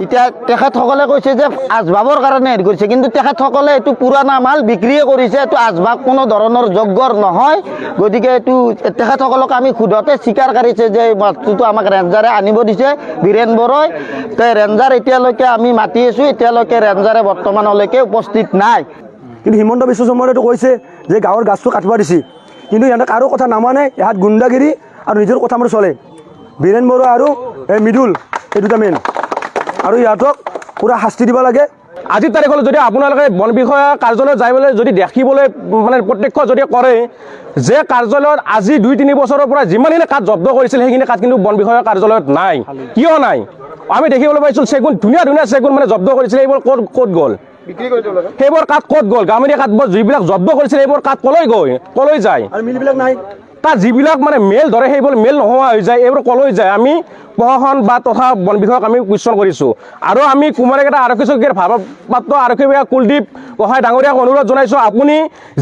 এতিয়া তেখেতসকলে কৈছে যে আচবাবৰ কাৰণে হেৰি কৰিছে, কিন্তু তেখেতসকলে এইটো পুৰাণা মাল বিক্ৰীয়ে কৰিছে। এইটো আচবাব কোনো ধৰণৰ যোগ্যৰ নহয়। গতিকে এইটো তেখেতসকলক আমি সোধোতে স্বীকাৰ কৰিছে যে এই বস্তুটো আমাক ৰেঞ্জাৰে আনিব দিছে, বীৰেন বৰই। ৰেঞ্জাৰ এতিয়ালৈকে আমি মাতি আছোঁ, এতিয়ালৈকে ৰেঞ্জাৰে বৰ্তমানলৈকে উপস্থিত নাই। কিন্তু হিমন্ত বিশ্ব শৰ্মাই এইটো কৈছে যে গাঁৱৰ গাছটো কাটিব দিছে, কিন্তু ইহঁতে কাৰো কথা নামানে। ইয়াত গুণ্ডাগিৰি আৰু নিজৰ কথা মতে চলে। বীৰেন বৰুৱা আৰু এই মৃদুল এই দুটা মেইন, আৰু ইহঁতক পুৰা শাস্তি দিব লাগে। আজিৰ তাৰিখলৈ যদি আপোনালোকে বন বিষয়া কাৰ্যালয়ত যাই পেলাই যদি দেখিবলৈ মানে প্ৰত্যক্ষ যদি কৰে যে কাৰ্যালয়ত আজি 2-3 বছৰৰ পৰা যিমানখিনি কাঠ জব্দ কৰিছিল সেইখিনি কাঠ কিন্তু বন বিষয়া কাৰ্যালয়ত নাই। কিয় নাই? আমি দেখিবলৈ পাইছোঁ চেগুন, ধুনীয়া ধুনীয়া চেগুন মানে জব্দ কৰিছিলে, এইবোৰ ক'ত গ'ল? সেইবোৰ কাঠ ক'ত গ'ল? গাঁৱলীয়া কাঠবোৰ যিবিলাক জব্দ কৰিছিলে সেইবোৰ কাঠ কলৈ যায়? আৰু মিলবিলাক নাই। তাত যিবিলাক মানে মেল ধৰে সেইবোৰ মেল নোহোৱা হৈ যায়, এইবোৰ কলৈ যায়? আমি প্ৰশাসন বা তথা বন বিষয়াক আমি কুৱেশ্যন কৰিছোঁ। আৰু আমি কুমাৰীকেইটা আৰক্ষী চকীৰ ভাৰপ্ৰাপ্ত আৰক্ষী বিষয়া কুলদীপ গোহাঁই ডাঙৰীয়াক অনুৰোধ জনাইছোঁ, আপুনি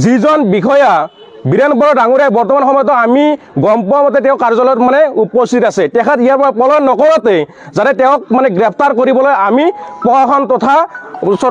যিজন বিষয়া বীৰেন বৰা ডাঙৰীয়াই বৰ্তমান সময়তো আমি গম পোৱা মতে তেওঁ কাৰ্যালয়ত মানে উপস্থিত আছে। তেখেত ইয়াৰ পৰা পলায়ন নকৰোঁতে যাতে তেওঁক মানে গ্ৰেপ্তাৰ কৰিবলৈ আমি প্ৰশাসন তথা